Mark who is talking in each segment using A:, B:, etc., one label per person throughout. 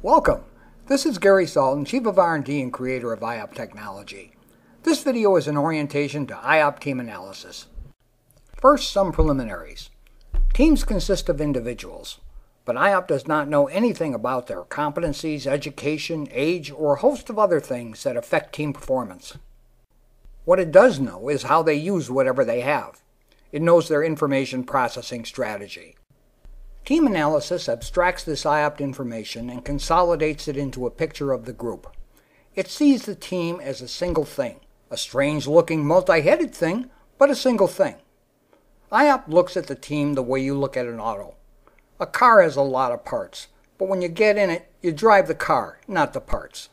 A: Welcome. This is Gary Sultan, Chief of R&D and creator of IOP Technology. This video is an orientation to IOP team analysis. First, some preliminaries. Teams consist of individuals, but IOP does not know anything about their competencies, education, age, or a host of other things that affect team performance. What it does know is how they use whatever they have. It knows their information processing strategy. Team analysis abstracts this IOP information and consolidates it into a picture of the group. It sees the team as a single thing, a strange-looking, multi-headed thing, but a single thing. IOP looks at the team the way you look at an auto. A car has a lot of parts, but when you get in it, you drive the car, not the parts.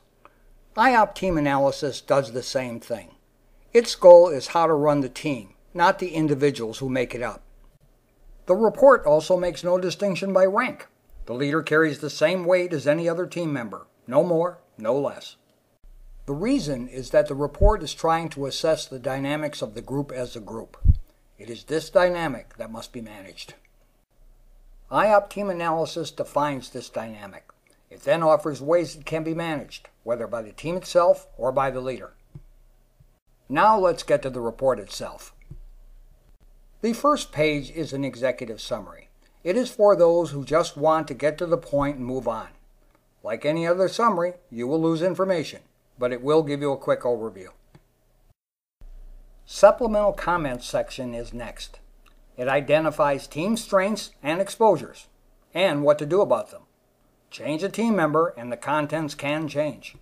A: IOP team analysis does the same thing. Its goal is how to run the team, not the individuals who make it up. The report also makes no distinction by rank. The leader carries the same weight as any other team member, no more, no less. The reason is that the report is trying to assess the dynamics of the group as a group. It is this dynamic that must be managed. IOP team analysis defines this dynamic. It then offers ways it can be managed, whether by the team itself or by the leader. Now let's get to the report itself. The first page is an executive summary. It is for those who just want to get to the point and move on. Like any other summary, you will lose information, but it will give you a quick overview. Supplemental comments section is next. It identifies team strengths and exposures, and what to do about them. Change a team member and the contents can change.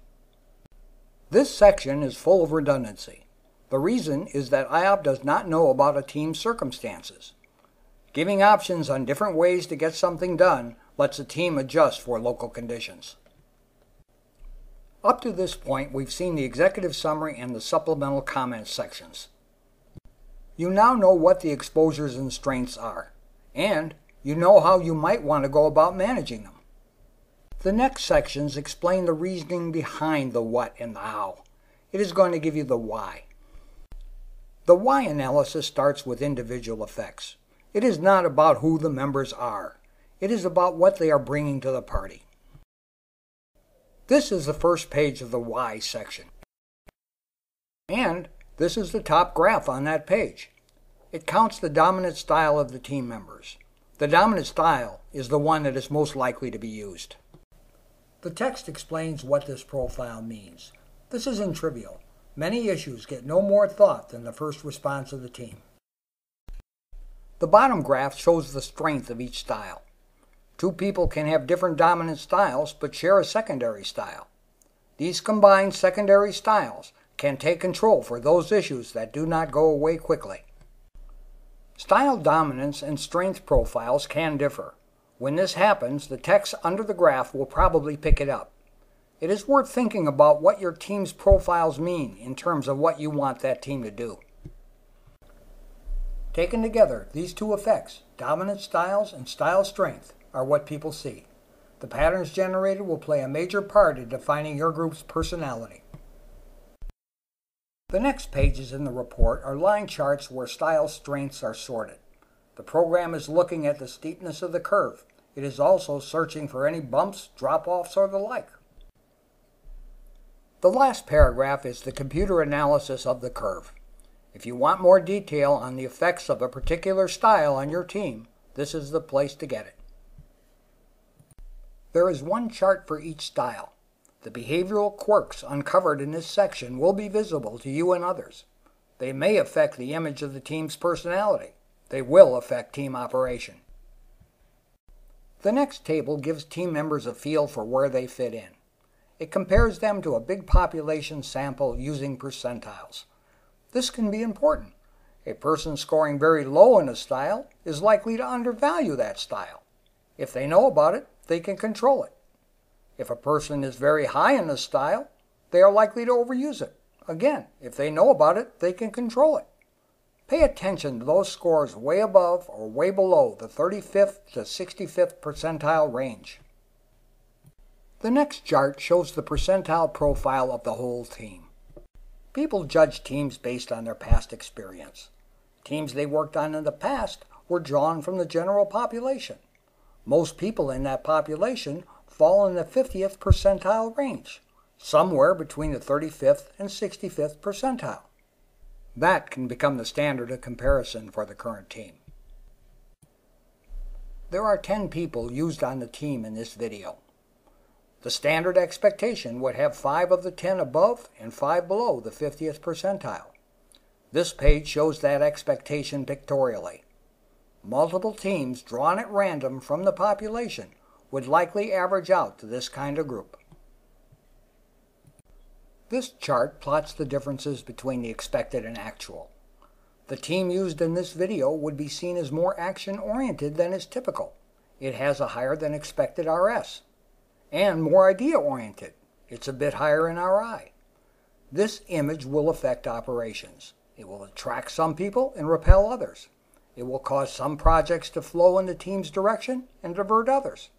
A: This section is full of redundancy. The reason is that IOP does not know about a team's circumstances. Giving options on different ways to get something done lets a team adjust for local conditions. Up to this point, we've seen the executive summary and the supplemental comments sections. You now know what the exposures and strengths are, and you know how you might want to go about managing them. The next sections explain the reasoning behind the what and the how. It is going to give you the why. The why analysis starts with individual effects. It is not about who the members are. It is about what they are bringing to the party. This is the first page of the why section. And this is the top graph on that page. It counts the dominant style of the team members. The dominant style is the one that is most likely to be used. The text explains what this profile means. This isn't trivial. Many issues get no more thought than the first response of the team. The bottom graph shows the strength of each style. Two people can have different dominant styles but share a secondary style. These combined secondary styles can take control for those issues that do not go away quickly. Style dominance and strength profiles can differ. When this happens, the text under the graph will probably pick it up. It is worth thinking about what your team's profiles mean in terms of what you want that team to do. Taken together, these two effects, dominant styles and style strength, are what people see. The patterns generated will play a major part in defining your group's personality. The next pages in the report are line charts where style strengths are sorted. The program is looking at the steepness of the curve. It is also searching for any bumps, drop-offs, or the like. The last paragraph is the computer analysis of the curve. If you want more detail on the effects of a particular style on your team, this is the place to get it. There is one chart for each style. The behavioral quirks uncovered in this section will be visible to you and others. They may affect the image of the team's personality. They will affect team operation. The next table gives team members a feel for where they fit in. It compares them to a big population sample using percentiles. This can be important. A person scoring very low in a style is likely to undervalue that style. If they know about it, they can control it. If a person is very high in a style, they are likely to overuse it. Again, if they know about it, they can control it. Pay attention to those scores way above or way below the 35th to 65th percentile range. The next chart shows the percentile profile of the whole team. People judge teams based on their past experience. Teams they worked on in the past were drawn from the general population. Most people in that population fall in the 50th percentile range, somewhere between the 35th and 65th percentile. That can become the standard of comparison for the current team. There are 10 people used on the team in this video. The standard expectation would have 5 of the 10 above and 5 below the 50th percentile. This page shows that expectation pictorially. Multiple teams drawn at random from the population would likely average out to this kind of group. This chart plots the differences between the expected and actual. The team used in this video would be seen as more action-oriented than is typical. It has a higher than expected RS. And more idea-oriented. It's a bit higher in RI. This image will affect operations. It will attract some people and repel others. It will cause some projects to flow in the team's direction and divert others.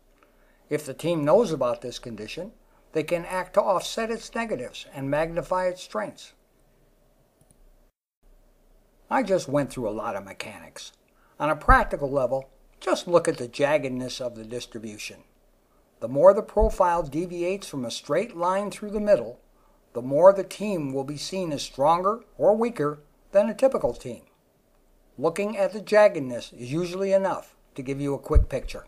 A: If the team knows about this condition, they can act to offset its negatives and magnify its strengths. I just went through a lot of mechanics. On a practical level, just look at the jaggedness of the distribution. The more the profile deviates from a straight line through the middle, the more the team will be seen as stronger or weaker than a typical team. Looking at the jaggedness is usually enough to give you a quick picture.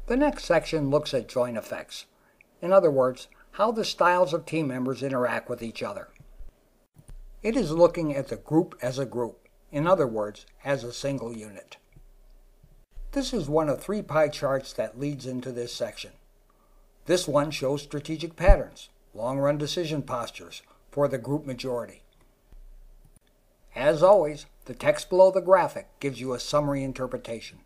A: The next section looks at joint effects. In other words, how the styles of team members interact with each other. It is looking at the group as a group, in other words, as a single unit. This is one of 3 pie charts that leads into this section. This one shows strategic patterns, long-run decision postures, for the group majority. As always, the text below the graphic gives you a summary interpretation.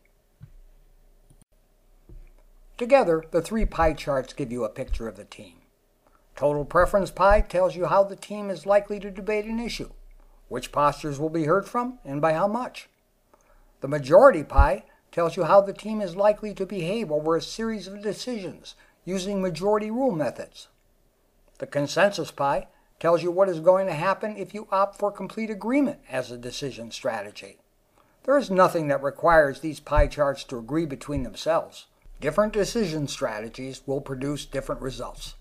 A: Together, the 3 pie charts give you a picture of the team. Total preference pie tells you how the team is likely to debate an issue, which postures will be heard from, and by how much. The majority pie tells you how the team is likely to behave over a series of decisions using majority rule methods. The consensus pie tells you what is going to happen if you opt for complete agreement as a decision strategy. There is nothing that requires these pie charts to agree between themselves. Different decision strategies will produce different results.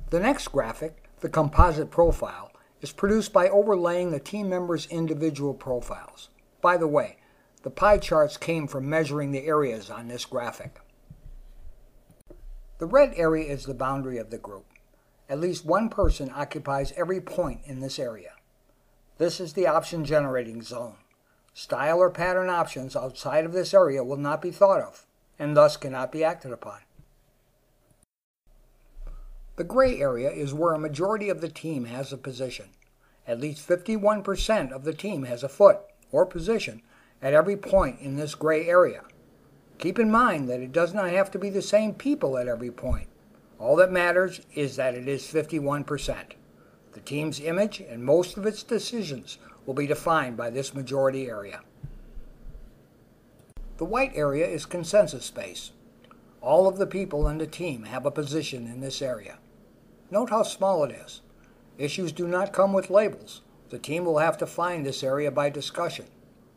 A: The next graphic, the composite profile, is produced by overlaying the team members' individual profiles. By the way, the pie charts came from measuring the areas on this graphic. The red area is the boundary of the group. At least one person occupies every point in this area. This is the option generating zone. Style or pattern options outside of this area will not be thought of, and thus cannot be acted upon. The gray area is where a majority of the team has a position. At least 51% of the team has a foot, or position, at every point in this gray area. Keep in mind that it does not have to be the same people at every point. All that matters is that it is 51%. The team's image and most of its decisions will be defined by this majority area. The white area is consensus space. All of the people in the team have a position in this area. Note how small it is. Issues do not come with labels. The team will have to find this area by discussion.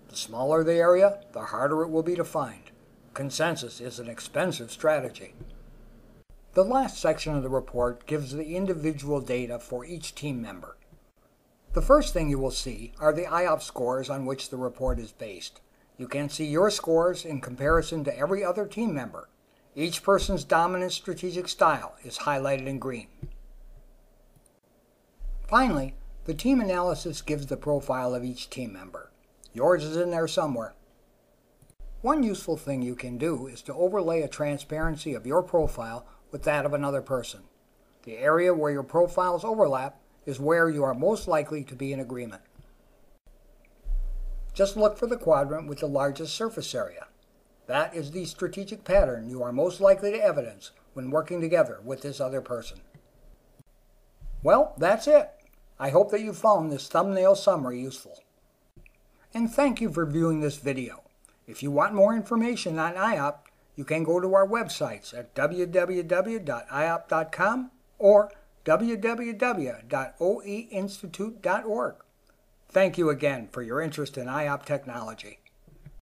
A: The smaller the area, the harder it will be to find. Consensus is an expensive strategy. The last section of the report gives the individual data for each team member. The first thing you will see are the IOP scores on which the report is based. You can see your scores in comparison to every other team member. Each person's dominant strategic style is highlighted in green. Finally, the team analysis gives the profile of each team member. Yours is in there somewhere. One useful thing you can do is to overlay a transparency of your profile with that of another person. The area where your profiles overlap is where you are most likely to be in agreement. Just look for the quadrant with the largest surface area. That is the strategic pattern you are most likely to evidence when working together with this other person. Well, that's it. I hope that you found this thumbnail summary useful. And thank you for viewing this video. If you want more information on IOP, you can go to our websites at www.iop.com or www.oeinstitute.org. Thank you again for your interest in IOP technology.